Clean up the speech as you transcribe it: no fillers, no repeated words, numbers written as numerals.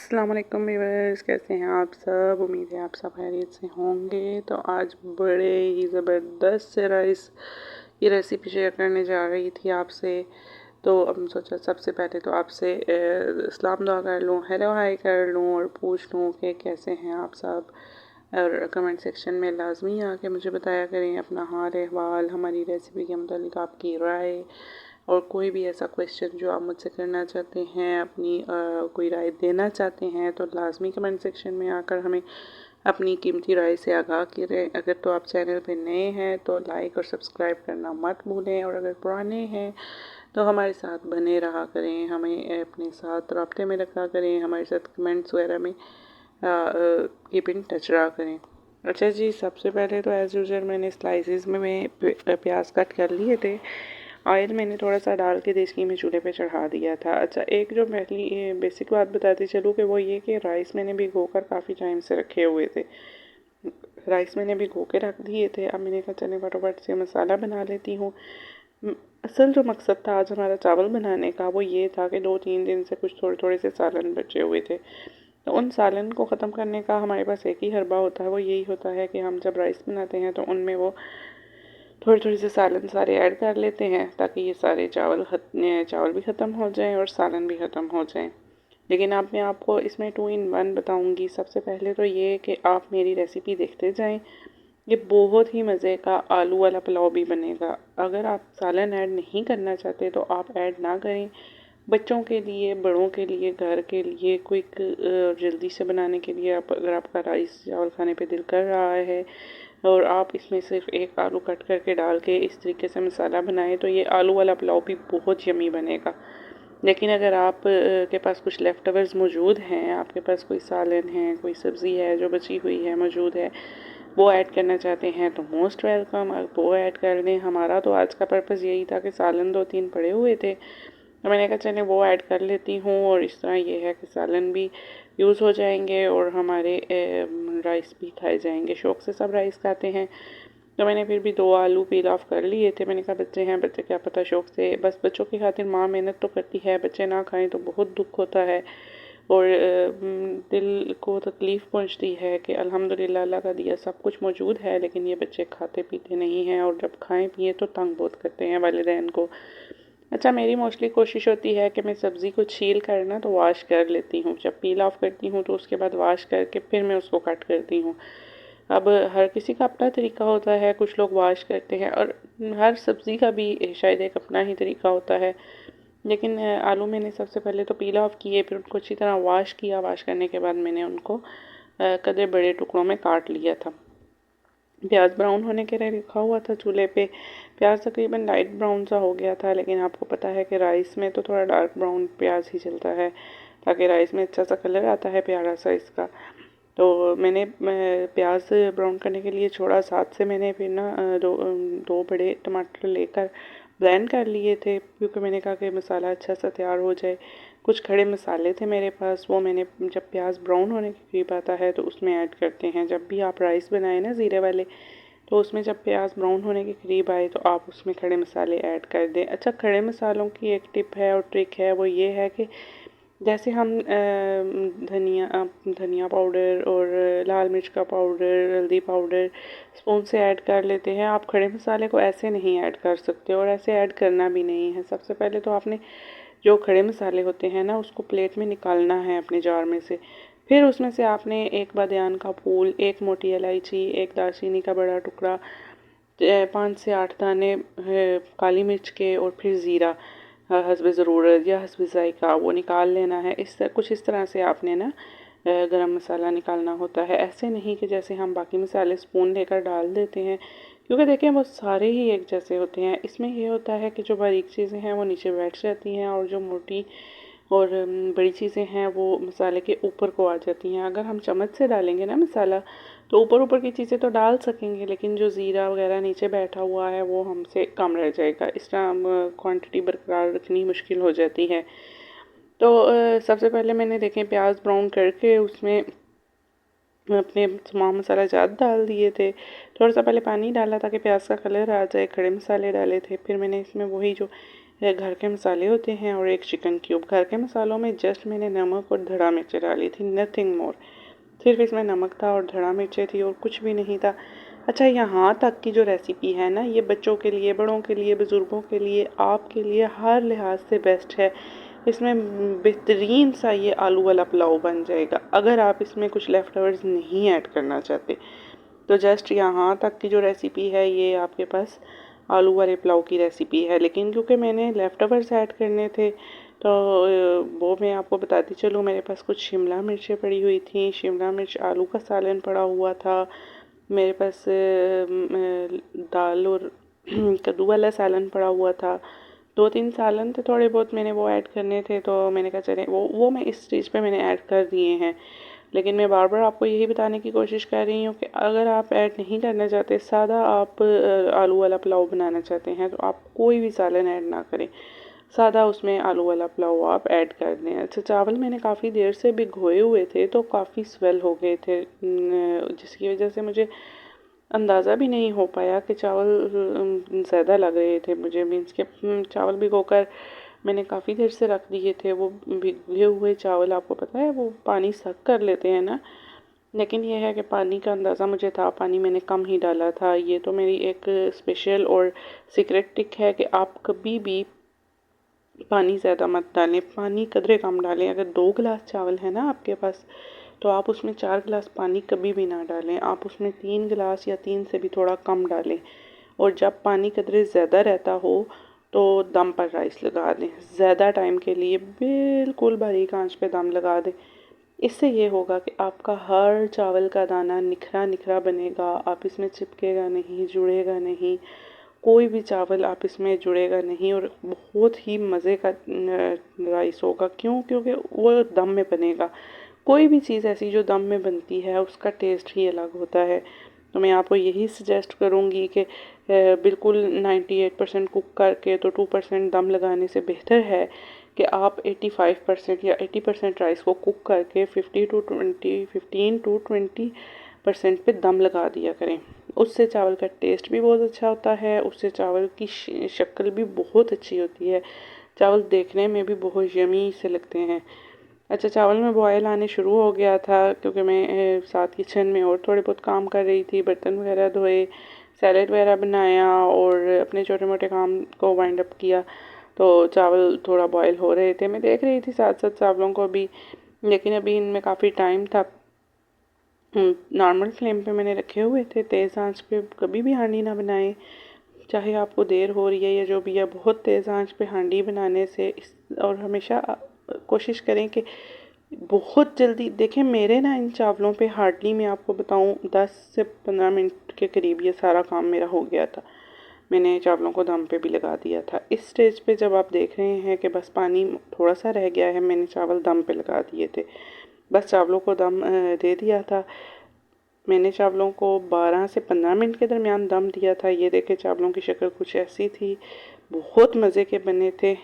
अस्सलाम वालेकुम व्यूअर्स, कैसे हैं आप सब। उम्मीद है आप सब खैरियत से होंगे। तो आज बड़े ही ज़बरदस्त से राइस की रेसिपी शेयर करने जा रही थी आपसे। तो अब सोचा सबसे पहले तो आपसे सलाम दुआ कर लूँ, हेलो हाय कर लूँ और पूछ लूँ कि कैसे हैं आप सब। और कमेंट सेक्शन में लाजमी आके मुझे बताया करें अपना हाल अहवाल, हमारी रेसिपी के मुतालिक आपकी राय और कोई भी ऐसा क्वेश्चन जो आप मुझसे करना चाहते हैं, अपनी कोई राय देना चाहते हैं तो लाजमी कमेंट सेक्शन में आकर हमें अपनी कीमती राय से आगाह करें। अगर तो आप चैनल पे नए हैं तो लाइक और सब्सक्राइब करना मत भूलें, और अगर पुराने हैं तो हमारे साथ बने रहा करें, हमें अपने साथ राब्ते में रखा करें, हमारे साथ कमेंट्स वगैरह में कीप इन टच रहा करें। अच्छा जी, सबसे पहले तो एज़ यूजुअल मैंने स्लाइसिस में प्याज कट कर लिए थे। ऑयल मैंने थोड़ा सा डाल के देसी घी में चूल्हे पे चढ़ा दिया था। अच्छा, एक जो पहली बेसिक बात बताती चलूँ कि वो ये कि राइस मैंने भिगो कर काफ़ी टाइम से रखे हुए थे। राइस मैंने भिगो के रख दिए थे। अब मैंने कहा चले फटाफट से मसाला बना लेती हूँ। असल जो मकसद था आज हमारा चावल बनाने का वो ये था कि 2-3 दिन से कुछ थोड़े थोड़े से सालन बचे हुए थे। तो उन सालन को ख़त्म करने का हमारे पास एक ही हरबा होता है, वो यही होता है कि हम जब राइस बनाते हैं तो उनमें वो थोड़ी थोड़ी से सालन सारे ऐड कर लेते हैं ताकि ये सारे चावल भी ख़त्म हो जाएं और सालन भी ख़त्म हो जाएं। लेकिन अब मैं आपको इसमें 2 in 1 बताऊंगी। सबसे पहले तो ये कि आप मेरी रेसिपी देखते जाएं। ये बहुत ही मज़े का आलू वाला पुलाव भी बनेगा। अगर आप सालन ऐड नहीं करना चाहते तो आप ऐड ना करें। बच्चों के लिए, बड़ों के लिए, घर के लिए क्विक जल्दी से बनाने के लिए अगर आपका राइस चावल खाने पे दिल कर रहा है और आप इसमें सिर्फ एक आलू कट करके डाल के इस तरीके से मसाला बनाएं तो ये आलू वाला पुलाव भी बहुत यमी बनेगा। लेकिन अगर आप के पास कुछ लेफ्ट ओवर्स मौजूद हैं, आपके पास कोई सालन है, कोई सब्ज़ी है जो बची हुई है मौजूद है, वो ऐड करना चाहते हैं तो मोस्ट वेलकम, आप वो ऐड कर लें। हमारा तो आज का पर्पज़ यही था कि सालन 2-3 पड़े हुए थे तो मैंने कहा चले वो ऐड कर लेती हूँ, और इस तरह ये है कि सालन भी यूज़ हो जाएंगे और हमारे राइस भी खाए जाएंगे। शौक़ से सब राइस खाते हैं। तो मैंने फिर भी 2 आलू पील ऑफ कर लिए थे। मैंने कहा बच्चे हैं, बच्चे क्या पता शौक़ से, बस बच्चों की खातिर माँ मेहनत तो करती है, बच्चे ना खाएं तो बहुत दुख होता है और दिल को तकलीफ़ पहुंचती है कि अल्हम्दुलिल्लाह अल्लाह का दिया सब कुछ मौजूद है लेकिन ये बच्चे खाते पीते नहीं हैं, और जब खाएं पिए तो तंग बहुत करते हैं वालिदैन को। अच्छा, मेरी मोस्टली कोशिश होती है कि मैं सब्ज़ी को छील कर ना तो वॉश कर लेती हूँ। जब पील ऑफ करती हूँ तो उसके बाद वॉश करके फिर मैं उसको कट करती हूँ। अब हर किसी का अपना तरीका होता है, कुछ लोग वॉश करते हैं और हर सब्ज़ी का भी शायद एक अपना ही तरीका होता है। लेकिन आलू मैंने सबसे पहले तो पील ऑफ किए, फिर उनको अच्छी तरह वॉश किया। वॉश करने के बाद मैंने उनको कदे बड़े टुकड़ों में काट लिया था। प्याज ब्राउन होने के लिए रखा हुआ था चूल्हे पे। प्याज तकरीबन लाइट ब्राउन सा हो गया था, लेकिन आपको पता है कि राइस में तो थोड़ा डार्क ब्राउन प्याज ही चलता है ताकि राइस में अच्छा सा कलर आता है प्यारा सा इसका। तो मैंने प्याज ब्राउन करने के लिए छोड़ा। साथ से मैंने फिर ना दो बड़े टमाटर लेकर ब्लेंड कर लिए थे, क्योंकि मैंने कहा कि मसाला अच्छा सा तैयार हो जाए। कुछ खड़े मसाले थे मेरे पास, वो मैंने जब प्याज ब्राउन होने के करीब आता है तो उसमें ऐड करते हैं। जब भी आप राइस बनाएं ना ज़ीरे वाले, तो उसमें जब प्याज ब्राउन होने के करीब आए तो आप उसमें खड़े मसाले ऐड कर दें। अच्छा, खड़े मसालों की एक टिप है और ट्रिक है, वो ये है कि जैसे हम धनिया पाउडर और लाल मिर्च का पाउडर, हल्दी पाउडर स्पून से ऐड कर लेते हैं, आप खड़े मसाले को ऐसे नहीं ऐड कर सकते और ऐसे ऐड करना भी नहीं है। सबसे पहले तो आपने जो खड़े मसाले होते हैं ना उसको प्लेट में निकालना है अपने जार में से। फिर उसमें से आपने एक बादियान का फूल, एक मोटी इलायची, एक दालचीनी का बड़ा टुकड़ा, 5 से 8 दाने काली मिर्च के और फिर ज़ीरा हस्बे ज़रूरत या हस्बे ज़ायक़ा वो निकाल लेना है। कुछ इस तरह से आपने ना गरम मसाला निकालना होता है। ऐसे नहीं कि जैसे हम बाकी मसाले स्पून लेकर डाल देते हैं, क्योंकि देखें वो सारे ही एक जैसे होते हैं। इसमें ये होता है कि जो बारीक चीज़ें हैं वो नीचे बैठ जाती हैं और जो मोटी और बड़ी चीज़ें हैं वो मसाले के ऊपर को आ जाती हैं। अगर हम चम्मच से डालेंगे ना मसाला तो ऊपर ऊपर की चीज़ें तो डाल सकेंगे, लेकिन जो ज़ीरा वगैरह नीचे बैठा हुआ है वो हमसे कम रह जाएगा। इस तरह हम क्वांटिटी बरकरार रखनी मुश्किल हो जाती है। तो सबसे पहले मैंने देखें प्याज ब्राउन करके उसमें अपने तमाम मसाला जात डाल दिए थे। थोड़ा सा पहले पानी डाला ताकि प्याज का कलर आ जाए। खड़े मसाले डाले थे। फिर मैंने इसमें वही जो घर के मसाले होते हैं और एक चिकन क्यूब। घर के मसालों में जस्ट मैंने नमक और धड़ा मिर्च डाली थी, नथिंग मोर। सिर्फ इसमें नमक था और धड़ा मिर्चें थी और कुछ भी नहीं था। अच्छा, यहाँ तक की जो रेसिपी है ना, ये बच्चों के लिए, बड़ों के लिए, बुज़ुर्गों के लिए, आपके लिए हर लिहाज से बेस्ट है। इसमें बेहतरीन सा ये आलू वाला पुलाव बन जाएगा। अगर आप इसमें कुछ लेफ्ट ओवर्स नहीं ऐड करना चाहते तो जस्ट यहाँ तक की जो रेसिपी है ये आपके पास आलू वाले पुलाव की रेसिपी है। लेकिन क्योंकि मैंने लेफ्ट ओवर्स ऐड करने थे तो वो मैं आपको बताती चलूँ। मेरे पास कुछ शिमला मिर्चें पड़ी हुई थी, शिमला मिर्च आलू का सालन पड़ा हुआ था, मेरे पास दाल और कद्दू वाला सालन पड़ा हुआ था, 2-3 सालन थे थोड़े बहुत, मैंने वो ऐड करने थे तो मैंने कहा चले वो मैं इस स्टेज पे मैंने ऐड कर दिए हैं। लेकिन मैं बार बार आपको यही बताने की कोशिश कर रही हूँ कि अगर आप ऐड नहीं करना चाहते, सादा आप आलू वाला पुलाव बनाना चाहते हैं तो आप कोई भी सालन ऐड ना करें, सादा उसमें आलू वाला पुलाव आप ऐड कर दें। अच्छा, चावल मैंने काफ़ी देर से भिगोए हुए थे तो काफ़ी स्वेल हो गए थे, जिसकी वजह से मुझे अंदाज़ा भी नहीं हो पाया कि चावल ज़्यादा लग रहे थे मुझे। मीन्स के चावल भिगोकर मैंने काफ़ी देर से रख दिए थे। वो भिगे हुए चावल आपको पता है वो पानी सक कर लेते हैं ना, लेकिन यह है कि पानी का अंदाज़ा मुझे था, पानी मैंने कम ही डाला था। ये तो मेरी एक स्पेशल और सीक्रेट टिक है कि आप कभी भी पानी ज़्यादा मत डालें, पानी कदरे कम डालें। अगर 2 गिलास चावल है ना आपके पास तो आप उसमें 4 गिलास पानी कभी भी ना डालें, आप उसमें 3 गिलास या 3 से भी थोड़ा कम डालें। और जब पानी कदरे ज़्यादा रहता हो तो दम पर राइस लगा दें, ज़्यादा टाइम के लिए बिल्कुल बारीक आंच पे दम लगा दें। इससे ये होगा कि आपका हर चावल का दाना निखरा निखरा बनेगा, आप इसमें चिपकेगा नहीं, जुड़ेगा नहीं, कोई भी चावल आप इसमें जुड़ेगा नहीं और बहुत ही मज़े का राइस होगा। क्यों? क्योंकि वो दम में बनेगा। कोई भी चीज़ ऐसी जो दम में बनती है उसका टेस्ट ही अलग होता है। तो मैं आपको यही सजेस्ट करूँगी कि बिल्कुल 98% कुक करके तो 2% दम लगाने से बेहतर है कि आप 85% या 80% राइस को कुक करके 15 टू 20% पे दम लगा दिया करें। उससे चावल का टेस्ट भी बहुत अच्छा होता है, उससे चावल की शक्ल भी बहुत अच्छी होती है, चावल देखने में भी बहुत यमी से लगते हैं। अच्छा, चावल में बॉयल आने शुरू हो गया था क्योंकि मैं साथ किचन में और थोड़े बहुत काम कर रही थी, बर्तन वगैरह धोए, सैलेड वगैरह बनाया और अपने छोटे मोटे काम को वाइंड अप किया। तो चावल थोड़ा बॉयल हो रहे थे, मैं देख रही थी साथ साथ चावलों को भी, लेकिन अभी इनमें काफ़ी टाइम था। नॉर्मल फ्लेम पे मैंने रखे हुए थे, तेज़ आंच पे कभी भी हांडी ना बनाएं, चाहे आपको देर हो रही है या जो भी है। बहुत तेज़ आंच पे हांडी बनाने से और हमेशा कोशिश करें कि बहुत जल्दी देखें। मेरे ना इन चावलों पे हार्डली मैं आपको बताऊं 10 से 15 मिनट के करीब ये सारा काम मेरा हो गया था। मैंने चावलों को दम पे भी लगा दिया था। इस स्टेज पे जब आप देख रहे हैं कि बस पानी थोड़ा सा रह गया है, मैंने चावल दम पे लगा दिए थे, बस चावलों को दम दे दिया था। मैंने चावलों को 12 से 15 मिनट के दरमियान दम दिया था। ये देखे चावलों की शक्ल कुछ ऐसी थी, बहुत मज़े के बने थे।